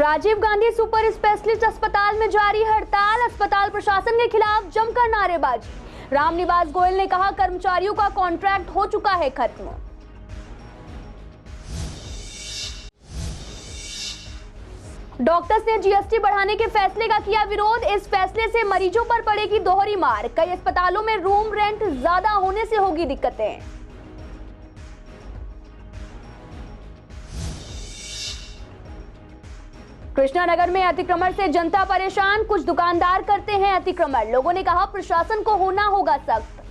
Rajiv Gandhi super specialist अस्पताल में जारी हड़ताल, अस्पताल प्रशासन के खिलाफ जमकर नारेबाजी। रामनिवास गोयल ने कहा कर्मचारियों का कॉन्ट्रैक्ट हो चुका है खत्म। डॉक्टर्स ने जीएसटी बढ़ाने के फैसले का किया विरोध, इस फैसले से मरीजों पर पड़ेगी दोहरी मार। कई अस्पतालों में रूम रेंट ज्यादा होने से होगी दिक्कतें। कृष्णानगर में अतिक्रमण से जनता परेशान, कुछ दुकानदार करते हैं अतिक्रमण। लोगों ने कहा प्रशासन को होना होगा सख्त।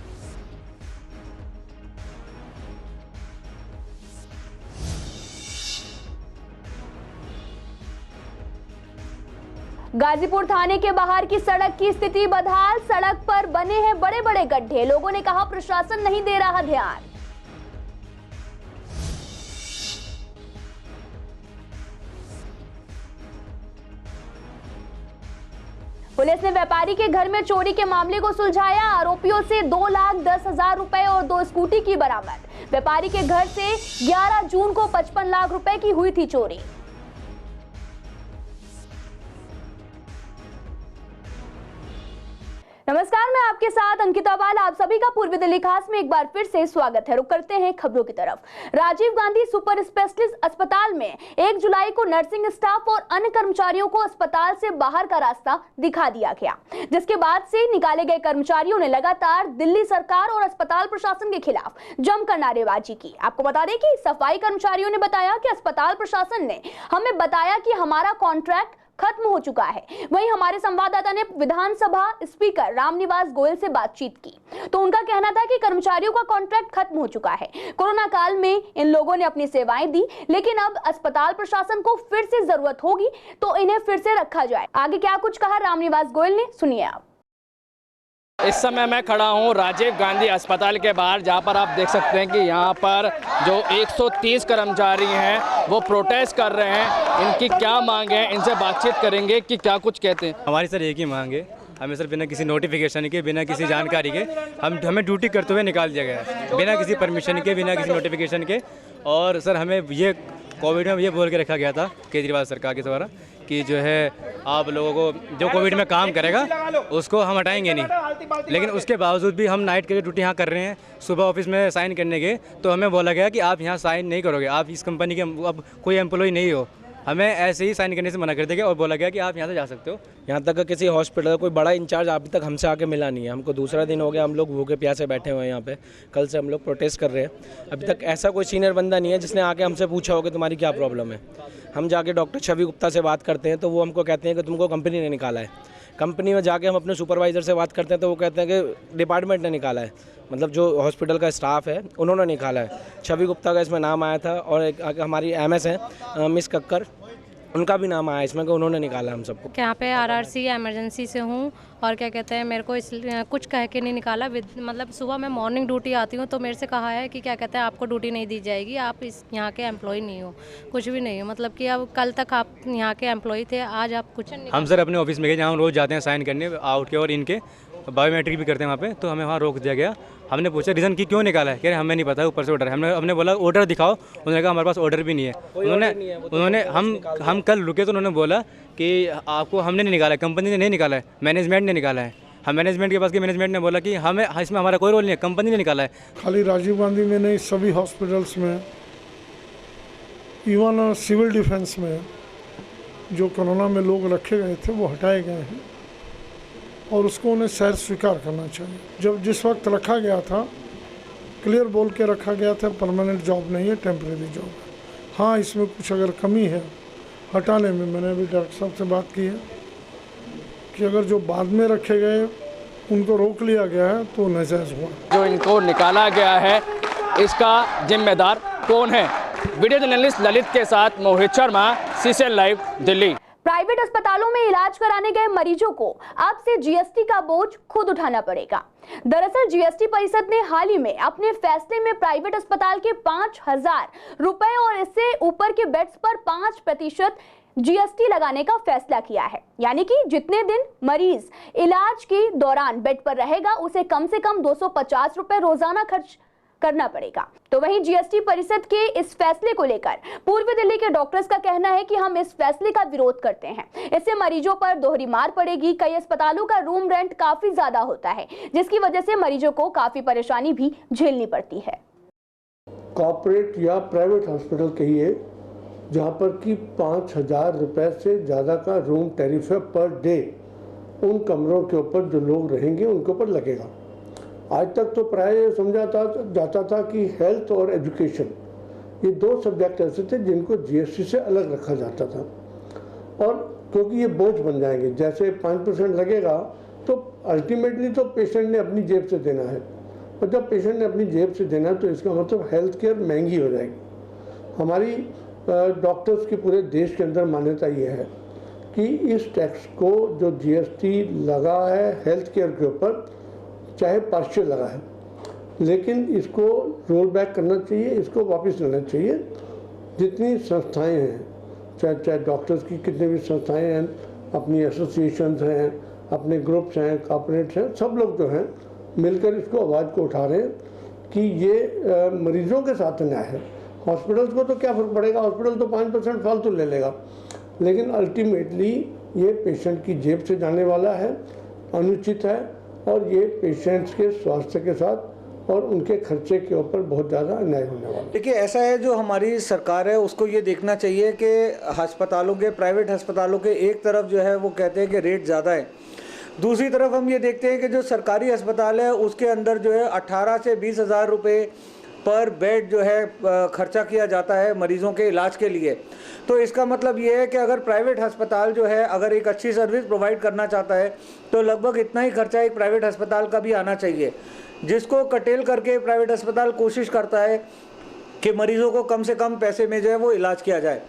गाजीपुर थाने के बाहर की सड़क की स्थिति बदहाल, सड़क पर बने हैं बड़े बड़े गड्ढे। लोगों ने कहा प्रशासन नहीं दे रहा ध्यान। पुलिस ने व्यापारी के घर में चोरी के मामले को सुलझाया, आरोपियों से 2,10,000 रुपए और 2 स्कूटी की बरामद। व्यापारी के घर से 11 जून को 55 लाख रुपए की हुई थी चोरी। नमस्कार, मैं आपके साथ अंकिता बाल। आप सभी का पूर्वी दिल्ली खास में एक बार फिर से स्वागत है। रुक करते हैं खबरों की तरफ। राजीव गांधी सुपर स्पेशलिस्ट अस्पताल में 1 जुलाई को नर्सिंग स्टाफ और अन्य कर्मचारियों को अस्पताल से बाहर का रास्ता दिखा दिया गया, जिसके बाद से निकाले गए कर्मचारियों ने लगातार दिल्ली सरकार और अस्पताल प्रशासन के खिलाफ जमकर नारेबाजी की। आपको बता दें कि सफाई कर्मचारियों ने बताया कि अस्पताल प्रशासन ने हमें बताया कि हमारा कॉन्ट्रैक्ट खत्म हो चुका है। वहीं हमारे संवाददाता ने विधानसभा स्पीकर रामनिवास गोयल से बातचीत की, तो उनका कहना था कि कर्मचारियों का कॉन्ट्रैक्ट खत्म हो चुका है। कोरोना काल में इन लोगों ने अपनी सेवाएं दी, लेकिन अब अस्पताल प्रशासन को फिर से जरूरत होगी तो इन्हें फिर से रखा जाए। आगे क्या कुछ कहा रामनिवास गोयल ने, सुनिए आप। इस समय मैं खड़ा हूं राजीव गांधी अस्पताल के बाहर, जहां पर आप देख सकते हैं कि यहां पर जो 130 कर्मचारी हैं वो प्रोटेस्ट कर रहे हैं। इनकी क्या मांग है, इनसे बातचीत करेंगे कि क्या कुछ कहते हैं। हमारी सर एक ही मांग है, हमें सर बिना किसी नोटिफिकेशन के, बिना किसी जानकारी के हमें ड्यूटी करते हुए निकाल दिया गया है, बिना किसी परमिशन के, बिना किसी नोटिफिकेशन के। और सर हमें ये कोविड में ये बोल के रखा गया था केजरीवाल सरकार के द्वारा कि जो है आप लोगों को जो कोविड में काम करेगा उसको हम हटाएंगे नहीं, लेकिन उसके बावजूद भी हम नाइट के ड्यूटी यहाँ कर रहे हैं। सुबह ऑफिस में साइन करने के तो हमें बोला गया कि आप यहाँ साइन नहीं करोगे, आप इस कंपनी के अब कोई एम्प्लॉय नहीं हो। हमें ऐसे ही साइन करने से मना कर दिया और बोला गया कि आप यहाँ से जा सकते हो। यहाँ तक किसी हॉस्पिटल का कोई बड़ा इंचार्ज अभी तक हमसे आके मिला नहीं है। हमको दूसरा दिन हो गया, हम लोग भूखे प्यासे बैठे हुए हैं यहाँ पे। कल से हम लोग प्रोटेस्ट कर रहे हैं। अभी तक ऐसा कोई सीनियर बंदा नहीं है जिसने आके हमसे पूछा हो कि तुम्हारी क्या प्रॉब्लम है। हम जाके डॉक्टर छवि गुप्ता से बात करते हैं तो वो हमको कहते हैं कि तुमको कंपनी ने निकाला है। कंपनी में जाके हम अपने सुपरवाइज़र से बात करते हैं तो वो कहते हैं कि डिपार्टमेंट ने निकाला है, मतलब जो हॉस्पिटल का स्टाफ है उन्होंने निकाला है। छवि गुप्ता का इसमें नाम आया था और एक हमारी एमएस है मिस कक्कर, उनका भी नाम आया इसमें कि उन्होंने निकाला हम सबको। यहाँ पे आरआरसी इमरजेंसी से हूँ और क्या कहते हैं मेरे को इस कुछ कह के नहीं निकाला। मतलब सुबह मैं मॉर्निंग ड्यूटी आती हूँ तो मेरे से कहा है कि क्या कहते हैं आपको ड्यूटी नहीं दी जाएगी, आप इस यहाँ के एम्प्लॉय नहीं हो, कुछ भी नहीं हो। मतलब कि अब कल तक आप यहाँ के एम्प्लॉय थे, आज आप कुछ नहीं। हम सर अपने ऑफिस में गए जहाँ हम रोज़ जाते हैं साइन करने आउट के और इनके बायोमेट्रिक भी करते हैं वहाँ पे, तो हमें वहाँ रोक दिया गया। हमने पूछा रीज़न कि क्यों निकाला है, कह रहे हमें नहीं पता है, ऊपर से ऑर्डर है। हमने बोला ऑर्डर दिखाओ, उन्होंने कहा हमारे पास ऑर्डर भी नहीं है। उन्होंने हम कल रुके तो उन्होंने बोला कि आपको हमने नहीं निकाला है, कंपनी ने नहीं निकाला है, मैनेजमेंट ने निकाला है। हम मैनेजमेंट के पास के मैनेजमेंट ने बोला कि हमें इसमें हमारा कोई रोल नहीं है, कंपनी ने निकाला है। खाली राजीव गांधी में नहीं, सभी हॉस्पिटल्स में, इवन सिविल डिफेंस में जो कोरोना में लोग रखे गए थे वो हटाए गए हैं और उसको उन्हें सैर स्वीकार करना चाहिए। जब जिस वक्त रखा गया था क्लियर बोल के रखा गया था परमानेंट जॉब नहीं है, टेम्परेरी जॉब है। हाँ, इसमें कुछ अगर कमी है हटाने में, मैंने अभी डॉक्टर साहब से बात की है कि अगर जो बाद में रखे गए उनको रोक लिया गया है तो नाजायज़ हुआ। जो इनको निकाला गया है इसका जिम्मेदार कौन है? वीडियो जर्नलिस्ट ललित के साथ Mohit Sharma, CCL live, Delhi. Private अस्पतालों में इलाज कराने गए मरीजों को अब से जीएसटी का बोझ खुद उठाना पड़ेगा। दरअसल जीएसटी परिषद ने हाल ही में अपने फैसले में प्राइवेट अस्पताल के 5,000 रुपए और इससे ऊपर के बेड्स पर 5% जीएसटी लगाने का फैसला किया है। यानी कि जितने दिन मरीज इलाज के दौरान बेड पर रहेगा उसे कम से कम 250 रुपए रोजाना खर्च करना पड़ेगा। तो वहीं जीएसटी परिषद के इस फैसले को लेकर पूर्वी दिल्ली के डॉक्टर्स का कहना है कि हम इस फैसले का विरोध करते हैं। इससे मरीजों पर दोहरी मार पड़ेगी। कई अस्पतालों का रूम रेंट काफी ज्यादा होता है, जिसकी वजह से मरीजों को काफी परेशानी भी झेलनी पड़ती है। कॉर्पोरेट या प्राइवेट हॉस्पिटल कहिए, जहाँ पर कि 5,000 रुपये से ज़्यादा का रूम टैरिफ है पर डे, उन कमरों के ऊपर जो लोग रहेंगे उनके ऊपर लगेगा। आज तक तो प्राय समझा जाता था कि हेल्थ और एजुकेशन ये 2 सब्जेक्ट ऐसे थे जिनको जीएसटी से अलग रखा जाता था, और क्योंकि ये बोझ बन जाएंगे, जैसे 5% लगेगा तो अल्टीमेटली तो पेशेंट ने अपनी जेब से देना है, और जब पेशेंट ने अपनी जेब से देना है तो इसका मतलब हेल्थ केयर महंगी हो जाएगी। हमारी डॉक्टर्स की पूरे देश के अंदर मान्यता ये है कि इस टैक्स को जो जीएसटी लगा है हेल्थ केयर के ऊपर, चाहे पार्शियल लगा है, लेकिन इसको रोल बैक करना चाहिए, इसको वापस लेना चाहिए। जितनी संस्थाएं हैं, चाहे डॉक्टर्स की कितनी भी संस्थाएं हैं, अपनी एसोसिएशंस हैं, अपने ग्रुप्स हैं, कॉर्पोरेट्स हैं, सब लोग जो हैं मिलकर इसको आवाज़ को उठा रहे हैं कि ये मरीजों के साथ अन्याय है। हॉस्पिटल्स को तो क्या फ़र्क पड़ेगा, हॉस्पिटल तो 5% फालतू ले लेगा, लेकिन अल्टीमेटली ये पेशेंट की जेब से जाने वाला है, अनुचित है, और ये पेशेंट्स के स्वास्थ्य के साथ और उनके खर्चे के ऊपर बहुत ज़्यादा अन्याय होने वाला है। देखिए, ऐसा है, जो हमारी सरकार है उसको ये देखना चाहिए कि अस्पतालों के, प्राइवेट अस्पतालों के एक तरफ जो है वो कहते हैं कि रेट ज़्यादा है, दूसरी तरफ हम ये देखते हैं कि जो सरकारी अस्पताल है उसके अंदर जो है 18 से 20 हज़ार रुपये पर बेड जो है खर्चा किया जाता है मरीज़ों के इलाज के लिए। तो इसका मतलब ये है कि अगर प्राइवेट अस्पताल जो है अगर एक अच्छी सर्विस प्रोवाइड करना चाहता है तो लगभग इतना ही खर्चा एक प्राइवेट अस्पताल का भी आना चाहिए, जिसको कटेल करके प्राइवेट अस्पताल कोशिश करता है कि मरीज़ों को कम से कम पैसे में जो है वो इलाज किया जाए।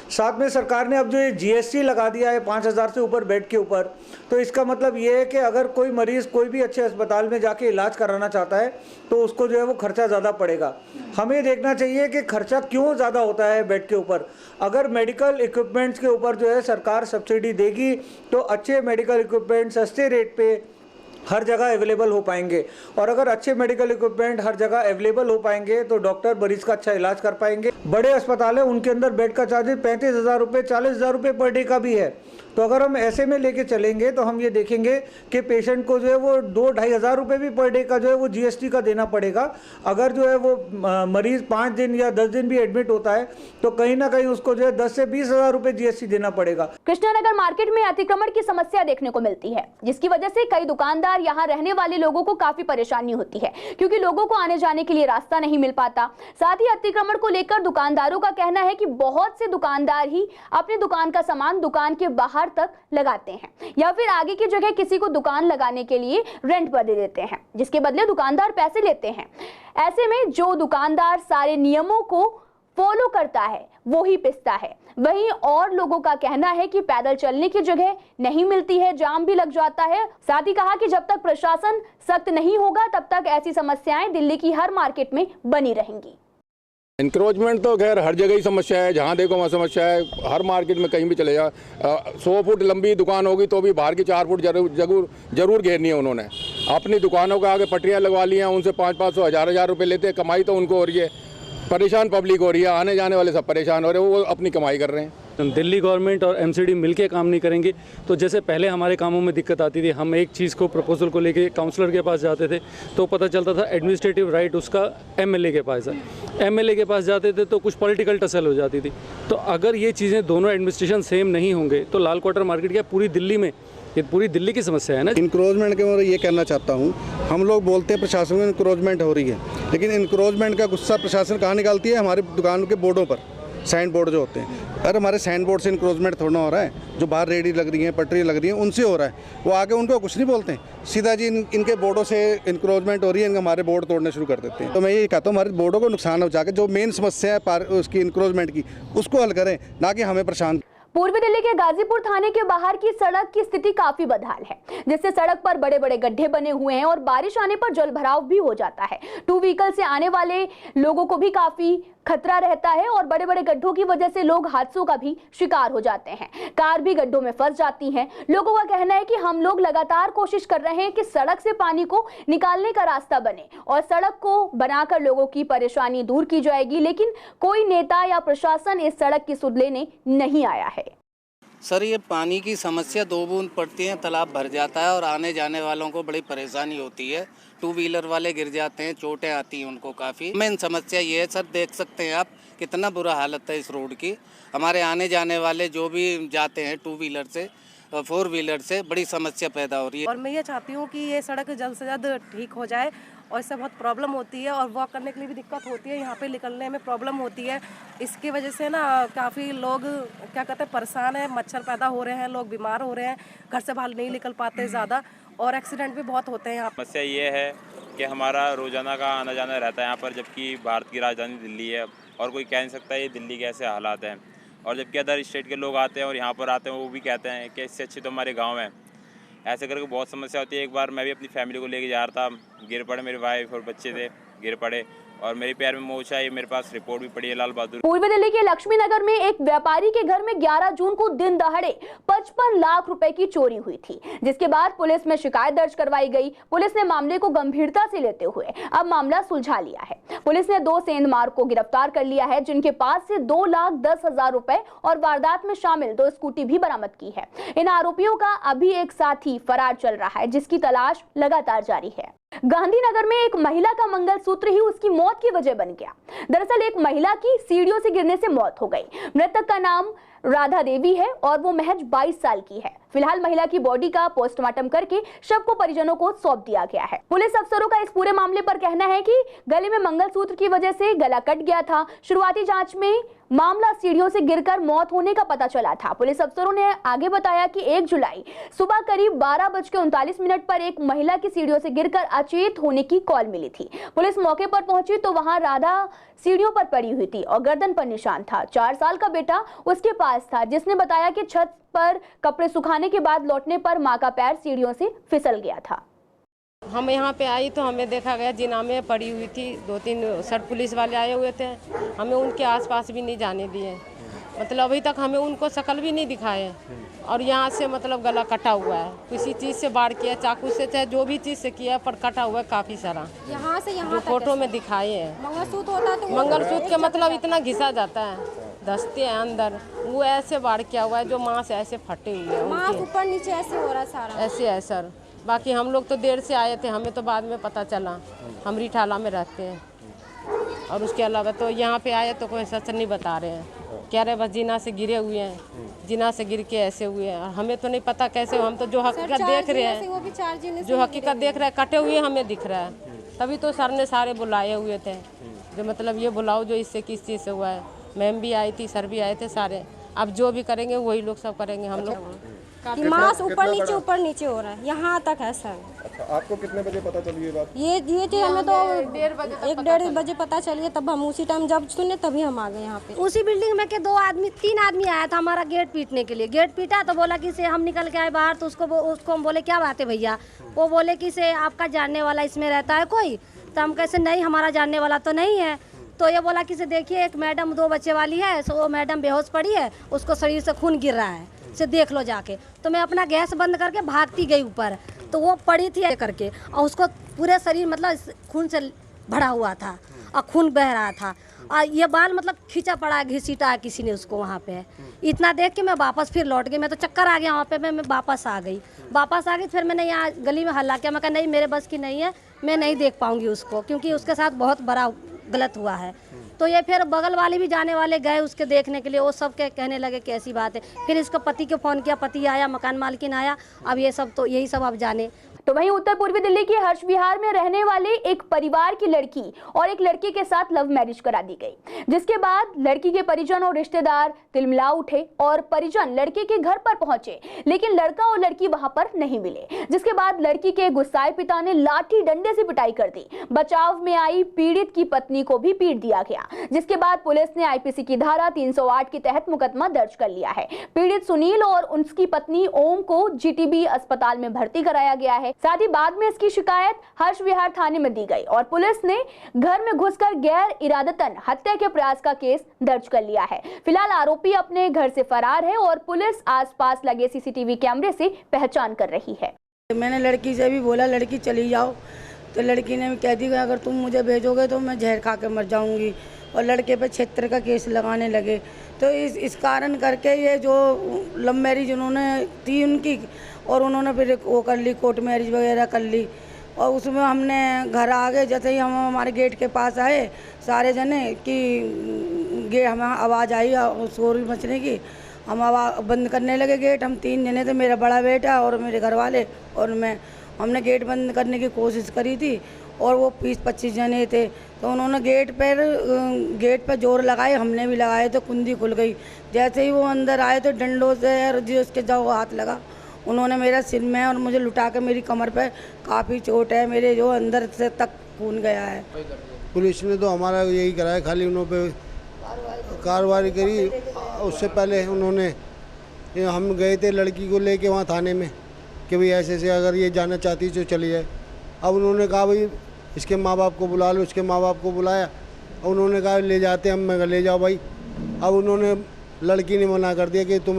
साथ में सरकार ने अब जो ये जीएसटी लगा दिया है 5,000 से ऊपर बेड के ऊपर, तो इसका मतलब ये है कि अगर कोई मरीज़ कोई भी अच्छे अस्पताल में जाके इलाज कराना चाहता है तो उसको जो है वो खर्चा ज़्यादा पड़ेगा। हमें देखना चाहिए कि खर्चा क्यों ज़्यादा होता है बेड के ऊपर। अगर मेडिकल इक्विपमेंट्स के ऊपर जो है सरकार सब्सिडी देगी तो अच्छे मेडिकल इक्विपमेंट सस्ते रेट पे हर जगह अवेलेबल हो पाएंगे, और अगर अच्छे मेडिकल इक्विपमेंट हर जगह अवेलेबल हो पाएंगे तो डॉक्टर मरीज का अच्छा इलाज कर पाएंगे। बड़े अस्पताल है उनके अंदर बेड का चार्जेस 35,000 रुपये, 40,000 रुपये पर डे का भी है। तो अगर हम ऐसे में लेके चलेंगे तो हम ये देखेंगे कि पेशेंट को जो है वो 2-2.5 हज़ार रुपये भी पर डे का जो है वो जीएसटी का देना पड़ेगा। अगर जो है वो मरीज़ 5 दिन या 10 दिन भी एडमिट होता है तो कहीं ना कहीं उसको जो है 10 से 20 हज़ार रुपये जीएसटी देना पड़ेगा। कृष्णानगर मार्केट में अतिक्रमण की समस्या देखने को मिलती है, जिसकी वजह से कई दुकानदार यहाँ रहने वाले लोगों को काफी परेशानी होती है, क्योंकि लोगों को आने जाने के लिए रास्ता नहीं मिल पाता। साथ ही अतिक्रमण को लेकर दुकानदारों का कहना है कि बहुत से दुकानदार ही अपनी दुकान का सामान दुकान के बाहर तक लगाते हैं या फिर आगे की जगह किसी को दुकान लगाने के लिए रेंट पर दे देते हैं, जिसके बदले दुकानदार पैसे लेते हैं। ऐसे में जो दुकानदार सारे नियमों को फॉलो करता है वो ही पिसता है। वहीं और लोगों का कहना है कि पैदल चलने की जगह नहीं मिलती है, जाम भी लग जाता है। साथ ही कहा कि जब तक प्रशासन सख्त नहीं होगा तब तक ऐसी समस्याएं दिल्ली की हर मार्केट में बनी रहेंगी। इंक्रोचमेंट तो खैर हर जगह ही समस्या है, जहाँ देखो वहाँ समस्या है। हर मार्केट में कहीं भी चले जाओ, 100 फुट लंबी दुकान होगी तो भी बाहर की 4 फुट जरूर घेरनी है। उन्होंने अपनी दुकानों के आगे पटरियाँ लगवा ली हैं, उनसे 500-500 हज़ार रुपये लेते हैं। कमाई तो उनको हो रही है, परेशान पब्लिक हो रही है, आने जाने वाले सब परेशान हो रहे हैं, वो अपनी कमाई कर रहे हैं। दिल्ली गवर्नमेंट और एमसीडी मिलके काम नहीं करेंगे तो जैसे पहले हमारे कामों में दिक्कत आती थी, हम एक चीज़ को प्रपोजल को लेके काउंसलर के पास जाते थे तो पता चलता था एडमिनिस्ट्रेटिव राइट उसका एमएलए के पास है, एमएलए के पास जाते थे तो कुछ पॉलिटिकल टसल हो जाती थी। तो अगर ये चीज़ें दोनों एडमिनिस्ट्रेशन सेम नहीं होंगे तो लाल क्वार्टर मार्केट क्या पूरी दिल्ली में, ये पूरी दिल्ली की समस्या है ना। इंक्रोचमेंट के मैं ये कहना चाहता हूँ, हम लोग बोलते हैं प्रशासन में इंक्रोचमेंट हो रही है, लेकिन इंक्रोचमेंट का गुस्सा प्रशासन कहाँ निकालती है? हमारे दुकानों के बोर्डों पर, साइन बोर्ड जो होते हैं। अरे हमारे साइन बोर्ड से इंक्रोचमेंट थोड़ा हो रहा है, जो बाहर रेडी लग रही हैं, पटरी लग रही हैं, उनसे हो रहा है। वो आगे उनको कुछ नहीं बोलते हैं, सीधा जी इनके बोर्डों से इंक्रोचमेंट हो रही है, इनके हमारे बोर्ड तोड़ने शुरू कर देते हैं। तो मैं ये कहता हूँ हमारे बोर्डों को नुकसान हो जाकर जो मेन समस्या है उसकी इंक्रोचमेंट की, उसको हल करें, ना कि हमें परेशान। पूर्वी दिल्ली के गाजीपुर थाने के बाहर की सड़क की स्थिति काफी बदहाल है, जिससे सड़क पर बड़े बड़े गड्ढे बने हुए हैं और बारिश आने पर जल भराव भी हो जाता है। 2 व्हीकल से आने वाले लोगों को भी काफी खतरा रहता है और बड़े बड़े गड्ढों की वजह से लोग हादसों का भी शिकार हो जाते हैं। कार भी गड्ढों में फंस जाती हैं। लोगों का कहना है कि हम लोग लगातार कोशिश कर रहे हैं कि सड़क से पानी को निकालने का रास्ता बने और सड़क को बनाकर लोगों की परेशानी दूर की जाएगी, लेकिन कोई नेता या प्रशासन इस सड़क की सुध लेने नहीं आया है। सर, ये पानी की समस्या 2 बूंद पड़ती है, तालाब भर जाता है और आने जाने वालों को बड़ी परेशानी होती है। 2 व्हीलर वाले गिर जाते हैं, चोटें आती हैं उनको काफ़ी। मेन समस्या ये है सर, देख सकते हैं आप कितना बुरा हालत है इस रोड की। हमारे आने जाने वाले जो भी जाते हैं 2 व्हीलर से 4 व्हीलर से बड़ी समस्या पैदा हो रही है। और मैं ये चाहती हूँ कि ये सड़क जल्द से जल्द ठीक हो जाए और इससे बहुत प्रॉब्लम होती है और वॉक करने के लिए भी दिक्कत होती है, यहाँ पे निकलने में प्रॉब्लम होती है। इसकी वजह से ना काफ़ी लोग क्या कहते हैं परेशान है, मच्छर पैदा हो रहे हैं, लोग बीमार हो रहे हैं, घर से बाहर नहीं निकल पाते ज़्यादा और एक्सीडेंट भी बहुत होते हैं यहाँ। समस्या ये है कि हमारा रोज़ाना का आना जाना रहता है यहाँ पर, जबकि भारत की राजधानी दिल्ली है और कोई कह नहीं सकता ये दिल्ली के ऐसे हालात हैं। और जबकि अदर स्टेट के लोग आते हैं और यहाँ पर आते हैं, वो भी कहते हैं कि इससे अच्छी तो हमारे गाँव है। ऐसे करके बहुत समस्या होती है। एक बार मैं भी अपनी फैमिली को लेके जा रहा था, गिर पड़े, मेरे वाइफ और बच्चे थे, गिर पड़े और मेरे पैर में मोच आई। मेरे पास रिपोर्ट भी पड़ी है लाल बहादुर। पूर्वी दिल्ली के लक्ष्मी नगर में एक व्यापारी के घर में 11 जून को दिन दहाड़े 55 लाख रुपए की चोरी हुई थी, जिसके बाद पुलिस में शिकायत दर्ज करवाई गई। पुलिस ने मामले को गंभीरता से लेते हुए अब मामला सुलझा लिया है। पुलिस ने 2 सेंधमार को गिरफ्तार कर लिया है, जिनके पास से 2,10,000 रुपए और वारदात में शामिल 2 स्कूटी भी बरामद की है। इन आरोपियों का अभी एक साथी फरार चल रहा है, जिसकी तलाश लगातार जारी है। गांधीनगर में एक महिला का मंगलसूत्र ही उसकी मौत की वजह बन गया। दरअसल एक महिला की सीढ़ियों से गिरने से मौत हो गई। मृतक का नाम राधा देवी है और वो महज 22 साल की है। फिलहाल महिला की बॉडी का पोस्टमार्टम करके शव को परिजनों को सौंप दिया गया है। पुलिस अफसरों का इस पूरे मामले पर कहना है कि गले में मंगलसूत्र की वजह से गला कट गया था। शुरुआती जांच में मामला सीढ़ियों से गिरकर मौत होने का पता चला था। पुलिस अफसरों ने आगे बताया कि 1 जुलाई सुबह करीब 12:39 पर एक महिला की सीढ़ियों से गिरकर अचेत होने की कॉल मिली थी। पुलिस मौके पर पहुंची तो वहां राधा सीढ़ियों पर पड़ी हुई थी और गर्दन पर निशान था। 4 साल का बेटा उसके पास था, जिसने बताया कि छत पर कपड़े सुखाने के बाद लौटने पर मां का पैर सीढ़ियों से फिसल गया था। हम यहाँ पे आई तो हमें देखा गया जिना में पड़ी हुई थी। 2-3 सर पुलिस वाले आए हुए थे, हमें उनके आसपास भी नहीं जाने दिए। मतलब अभी तक हमें उनको शक्ल भी नहीं दिखाए और यहाँ से मतलब गला कटा हुआ है, किसी चीज़ से बाढ़ किया, चाकू से, चाहे जो भी चीज़ से किया, पर कटा हुआ है काफ़ी सारा। यहाँ से यहाँ जो फोटो में दिखाए हैं। मंगलसूत्र होता तो मंगलसूत्र के मतलब इतना घिसा जाता है, धंसते हैं अंदर, वो ऐसे बाढ़ किया हुआ है जो मांस ऐसे फटे हुए हैं, मांस ऊपर नीचे ऐसे हो रहा है सारा, ऐसे है सर। बाकी हम लोग तो देर से आए थे, हमें तो बाद में पता चला। हम रिठाला में रहते हैं और उसके अलावा तो यहाँ पे आए तो कोई सच नहीं बता रहे हैं, कह रहे बस जीना से गिरे हुए हैं, जीना से गिर के ऐसे हुए हैं। हमें तो नहीं पता कैसे, हम तो जो हकीकत देख रहे हैं, जो हकीकत देख रहे हैं कटे हुए हमें दिख रहा है। तभी तो सर ने सारे बुलाए हुए थे, जो मतलब ये बुलाओ जो इससे किस चीज़ से हुआ है। मैम भी आई थी, सर भी आए थे सारे। अब जो भी करेंगे वही लोग सब करेंगे। हम लोग मांस ऊपर नीचे हो रहा है, यहाँ तक है सर। अच्छा, आपको कितने बजे पता चली ये बात? ये थी हमें तो 1-1:30 बजे पता चली, तब हम उसी टाइम जब सुने तभी हम आ गए यहाँ पे। उसी बिल्डिंग में के 3 आदमी आया था हमारा गेट पीटने के लिए। गेट पीटा तो बोला कि से हम निकल के आए बाहर, तो उसको हम बोले क्या बात है भैया? वो बोले कि से आपका जानने वाला इसमें रहता है कोई? तो हम कैसे नहीं, हमारा जानने वाला तो नहीं है। तो ये बोला कि से देखिए एक मैडम 2 बच्चे वाली है, सो वो मैडम बेहोश पड़ी है, उसको शरीर से खून गिर रहा है, से देख लो जाके। तो मैं अपना गैस बंद करके भागती गई ऊपर, तो वो पड़ी थी करके और उसको पूरे शरीर मतलब खून से भरा हुआ था और खून बह रहा था और ये बाल मतलब खींचा पड़ा, घसीटा है किसी ने उसको वहाँ पे। इतना देख के मैं वापस फिर लौट गई, मैं तो चक्कर आ गया वहाँ पे। मैं वापस आ गई फिर मैंने यहाँ गली में हल्ला किया। मैं कहा नहीं, मेरे बस की नहीं है, मैं नहीं देख पाऊँगी उसको, क्योंकि उसके साथ बहुत बड़ा गलत हुआ है। तो ये फिर बगल वाले भी जाने वाले गए उसके देखने के लिए, वो सब के कहने लगे कि ऐसी बात है। फिर इसको पति को फ़ोन किया, पति आया, मकान मालकिन आया। अब ये सब तो यही सब अब जाने। तो वहीं उत्तर पूर्वी दिल्ली के हर्ष विहार में रहने वाले एक परिवार की लड़की और एक लड़के के साथ लव मैरिज करा दी गई, जिसके बाद लड़की के परिजन और रिश्तेदार तिलमिला उठे और परिजन लड़के के घर पर पहुंचे, लेकिन लड़का और लड़की वहां पर नहीं मिले। जिसके बाद लड़की के गुस्साए पिता ने लाठी डंडे से पिटाई कर दी। बचाव में आई पीड़ित की पत्नी को भी पीट दिया गया, जिसके बाद पुलिस ने आईपीसी की धारा 308 के तहत मुकदमा दर्ज कर लिया है। पीड़ित सुनील और उनकी पत्नी ओम को जीटीबी अस्पताल में भर्ती कराया गया है। साथ ही बाद में इसकी शिकायत हर्ष विहार थाने में दी गई और पुलिस ने घर में घुसकर गैर इरादतन हत्या के प्रयास का केस दर्ज कर लिया है। फिलहाल आरोपी अपने घर से फरार है और पुलिस आसपास लगे सीसीटीवी कैमरे से पहचान कर रही है। मैंने लड़की से भी बोला लड़की चली जाओ, तो लड़की ने कह दी अगर तुम मुझे भेजोगे तो मैं जहर खा के मर जाऊंगी, और लड़के पे 76 का केस लगाने लगे। तो इस कारण करके ये जो लव मैरिज उन्होंने थी उनकी, और उन्होंने फिर वो कर ली, कोर्ट मैरिज वगैरह कर ली। और उसमें हमने घर आ गए, जैसे ही हम हमारे गेट के पास आए सारे जने कि गेट हमें आवाज़ आई शोर मचने की, हम आवाज़ बंद करने लगे गेट। हम 3 जने थे, मेरा बड़ा बेटा और मेरे घर वाले और मैं। हमने गेट बंद करने की कोशिश करी थी और वो 20-25 जने थे, तो उन्होंने गेट पर जोर लगाए, हमने भी लगाए तो कुंडी खुल गई। जैसे ही वो अंदर आए तो डंडों से जो उसके जो हाथ लगा, उन्होंने मेरा सिर में और मुझे लुटा के मेरी कमर पे काफ़ी चोट है, मेरे जो अंदर से तक खून गया है। पुलिस ने तो हमारा यही कराया, खाली उन्होंने पे कार्रवाई करी। उससे पहले उन्होंने हम गए थे लड़की को लेके वहाँ थाने में कि भाई ऐसे ऐसे अगर ये जाना चाहती तो चली जाए। अब उन्होंने कहा भाई इसके माँ बाप को बुला लो, इसके माँ बाप को बुलाया, उन्होंने कहा ले जाते हम, मैं ले जाओ भाई। अब उन्होंने लड़की ने मना कर दिया कि तुम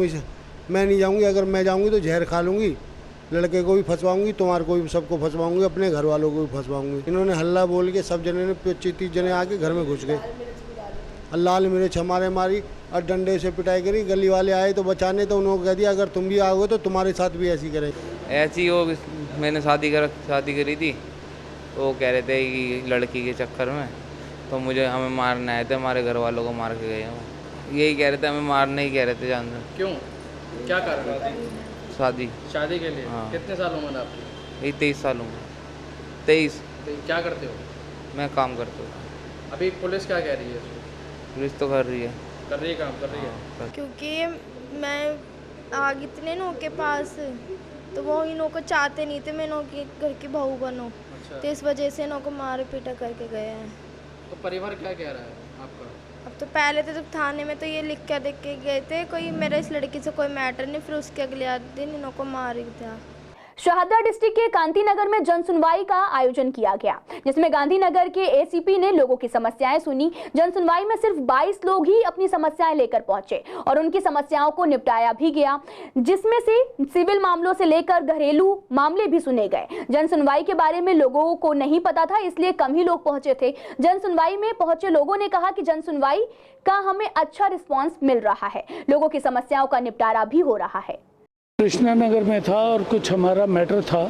मैं नहीं जाऊंगी, अगर मैं जाऊंगी तो जहर खा लूँगी, लड़के को भी फंसवाऊंगी, तुम्हारे को भी सबको फंसवाऊंगी, अपने घर वालों को भी फंसवाऊंगी। इन्होंने हल्ला बोल के सब जने ने 25-30 जने आके घर में घुस गए, लाल मिर्च हमारे मारी और डंडे से पिटाई करी। गली वाले आए तो बचाने, तो उन्होंने कह दिया अगर तुम भी आओगे तो तुम्हारे साथ भी ऐसी करेंगे। ऐसी वो मैंने शादी करी थी, तो वो कह रहे थे कि लड़की के चक्कर में तो हमें मारने आए थे, हमारे घर वालों को मार के गए हैं। यही कह रहे थे, हमें मारने ही कह रहे थे जानते। क्यों, क्या कारण था? शादी के लिए। हाँ। कितने साल उम्र आपकी? यही 23 साल उम्र। 23। क्या करते हो? मैं काम करता हूँ। अभी पुलिस क्या कह रही है? पुलिस तो कर रही है काम कर रही है। क्योंकि मैं आ गई थी इन्हों के पास, तो वो इन्हों को चाहते नहीं थे मैं इन्हों के घर की बहू बनूं। अच्छा। तो इस वजह से इन्हों को मार पीटा करके गए हैं। तो परिवार क्या कह रहा है आपका? अब तो पहले तो जब थाने में तो ये लिख कर देख के गए थे कोई मेरे इस लड़की से कोई मैटर नहीं, फिर उसके अगले दिन इन्हों को मार दिया। शाहदरा डिस्ट्रिक्ट के कांतीनगर में जन सुनवाई का आयोजन किया गया, जिसमें गांधीनगर के एसीपी ने लोगों की समस्याएं सुनी। जन सुनवाई में सिर्फ 22 लोग ही अपनी समस्याएं लेकर पहुंचे और उनकी समस्याओं को निपटाया भी गया, जिसमें से सिविल मामलों से लेकर घरेलू मामले भी सुने गए। जन सुनवाई के बारे में लोगों को नहीं पता था, इसलिए कम ही लोग पहुंचे थे। जन सुनवाई में पहुंचे लोगों ने कहा कि जन सुनवाई का हमें अच्छा रिस्पॉन्स मिल रहा है, लोगों की समस्याओं का निपटारा भी हो रहा है। कृष्णा नगर में था और कुछ हमारा मैटर था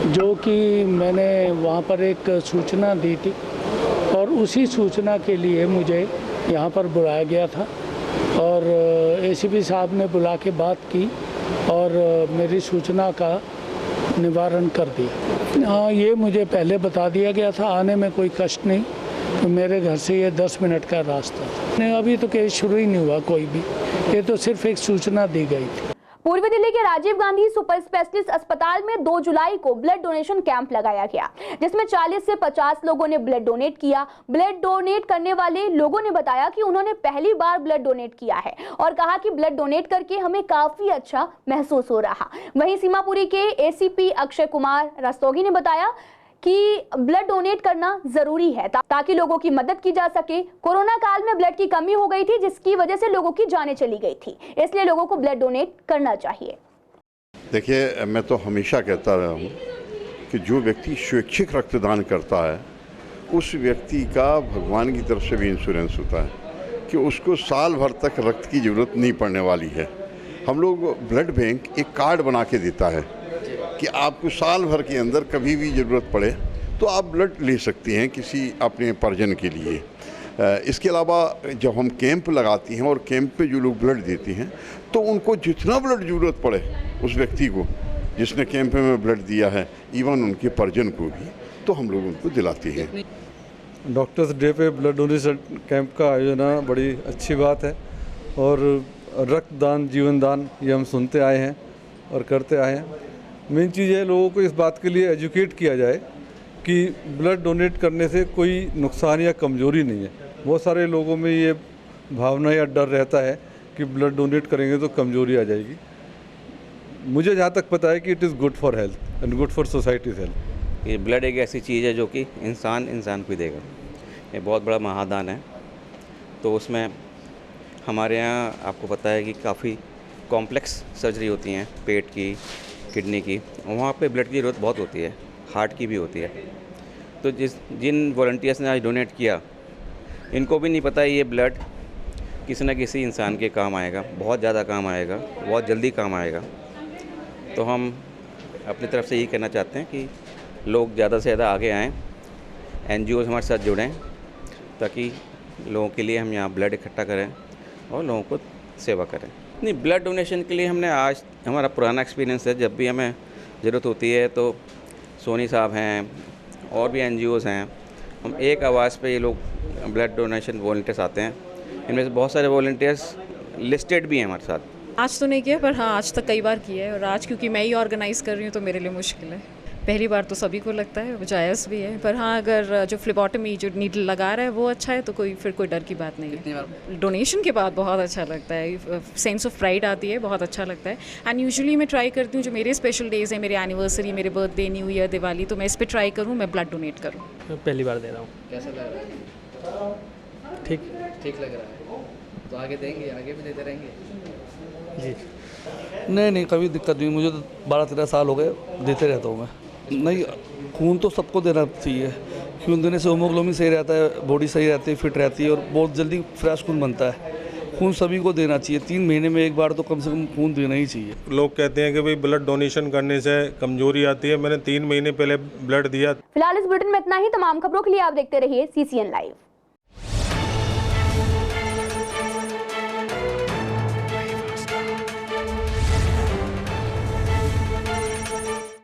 जो कि मैंने वहाँ पर एक सूचना दी थी और उसी सूचना के लिए मुझे यहाँ पर बुलाया गया था और एसीपी साहब ने बुला के बात की और मेरी सूचना का निवारण कर दिया। हाँ, ये मुझे पहले बता दिया गया था, आने में कोई कष्ट नहीं, तो मेरे घर से ये 10 मिनट का रास्ता था। नहीं, अभी तो केस शुरू ही नहीं हुआ कोई भी, ये तो सिर्फ एक सूचना दी गई थी। पूर्वी दिल्ली के राजीव गांधी सुपर स्पेशलिस्ट अस्पताल में 2 जुलाई को ब्लड डोनेशन कैंप लगाया गया, जिसमें 40 से 50 लोगों ने ब्लड डोनेट किया। ब्लड डोनेट करने वाले लोगों ने बताया कि उन्होंने पहली बार ब्लड डोनेट किया है और कहा कि ब्लड डोनेट करके हमें काफी अच्छा महसूस हो रहा। वहीं सीमापुरी के एसीपी अक्षय कुमार रस्तोगी ने बताया कि ब्लड डोनेट करना जरूरी है ताकि लोगों की मदद की जा सके। कोरोना काल में ब्लड की कमी हो गई थी, जिसकी वजह से लोगों की जानें चली गई थी, इसलिए लोगों को ब्लड डोनेट करना चाहिए। देखिए, मैं तो हमेशा कहता रहा हूँ कि जो व्यक्ति स्वैच्छिक रक्तदान करता है उस व्यक्ति का भगवान की तरफ से भी इंश्योरेंस होता है कि उसको साल भर तक रक्त की ज़रूरत नहीं पड़ने वाली है। हम लोग ब्लड बैंक एक कार्ड बना के देता है कि आपको साल भर के अंदर कभी भी ज़रूरत पड़े तो आप ब्लड ले सकते हैं किसी अपने परिजन के लिए। इसके अलावा जब हम कैंप लगाती हैं और कैंप पे जो लोग ब्लड देते हैं तो उनको जितना ब्लड ज़रूरत पड़े उस व्यक्ति को जिसने कैंप में ब्लड दिया है, इवन उनके परिजन को भी, तो हम लोग उनको दिलाते हैं। डॉक्टर्स डे पे ब्लड डोनेशन कैंप का आयोजन बड़ी अच्छी बात है और रक्तदान जीवन दान ये हम सुनते आए हैं और करते आए हैं। मेन चीज़ है लोगों को इस बात के लिए एजुकेट किया जाए कि ब्लड डोनेट करने से कोई नुकसान या कमज़ोरी नहीं है। बहुत सारे लोगों में ये भावना या डर रहता है कि ब्लड डोनेट करेंगे तो कमज़ोरी आ जाएगी। मुझे जहाँ तक पता है कि it is good for health and good for societies health. ये ब्लड एक ऐसी चीज़ है जो कि इंसान को देगा। ये बहुत बड़ा महादान है। तो उसमें हमारे यहाँ आपको पता है कि काफ़ी कॉम्प्लेक्स सर्जरी होती हैं, पेट की, किडनी की, वहाँ पे ब्लड की ज़रूरत बहुत होती है, हार्ट की भी होती है। तो जिन वॉलंटियर्स ने आज डोनेट किया, इनको भी नहीं पता ये ब्लड किसी न किसी इंसान के काम आएगा, बहुत ज़्यादा काम आएगा, बहुत जल्दी काम आएगा। तो हम अपनी तरफ से यही कहना चाहते हैं कि लोग ज़्यादा से ज़्यादा आगे आएँ, NGOs हमारे साथ जुड़ें, ताकि लोगों के लिए हम यहाँ ब्लड इकट्ठा करें और लोगों को सेवा करें। नहीं, ब्लड डोनेशन के लिए हमने आज हमारा पुराना एक्सपीरियंस है, जब भी हमें ज़रूरत होती है तो सोनी साहब हैं और भी NGOs हैं, हम एक आवाज़ पे ये लोग ब्लड डोनेशन वॉलंटियर्स आते हैं। इनमें से बहुत सारे वॉलंटियर्स लिस्टेड भी हैं हमारे साथ। आज तो नहीं किया, पर हाँ आज तक कई बार किया है। और आज क्योंकि मैं ही ऑर्गेनाइज़ कर रही हूँ तो मेरे लिए मुश्किल है। पहली बार तो सभी को लगता है, जायज़ भी है, पर हाँ अगर जो फ्लेबोटमी जो नीडल लगा रहा है वो अच्छा है तो फिर कोई डर की बात नहीं है। डोनेशन के बाद बहुत अच्छा लगता है, सेंस ऑफ प्राइड आती है, बहुत अच्छा लगता है। एंड यूजुअली मैं ट्राई करती हूँ जो मेरे स्पेशल डेज़ हैं, मेरे एनिवर्सरी, मेरे बर्थडे, न्यू ईयर, दिवाली, तो मैं इस पर ट्राई करूँ मैं ब्लड डोनेट करूँ। पहली बार दे रहा हूँ। कैसा लग रहा है? ठीक लग रहा है। तो आगे देंगे, आगे भी देते रहेंगे जी? नहीं, कभी दिक्कत नहीं। मुझे तो 12-13 साल हो गए, देते रहता हूँ मैं। नहीं, खून तो सबको देना चाहिए। खून देने से हीमोग्लोबिन सही रहता है, बॉडी सही रहती है, फिट रहती है और बहुत जल्दी फ्रेश खून बनता है। खून सभी को देना चाहिए, 3 महीने में एक बार तो कम से कम खून देना ही चाहिए। लोग कहते हैं कि भाई ब्लड डोनेशन करने से कमजोरी आती है। मैंने 3 महीने पहले ब्लड दिया। फिलहाल इस बुलेटिन में इतना ही। तमाम खबरों के लिए आप देखते रहिए CCN लाइव।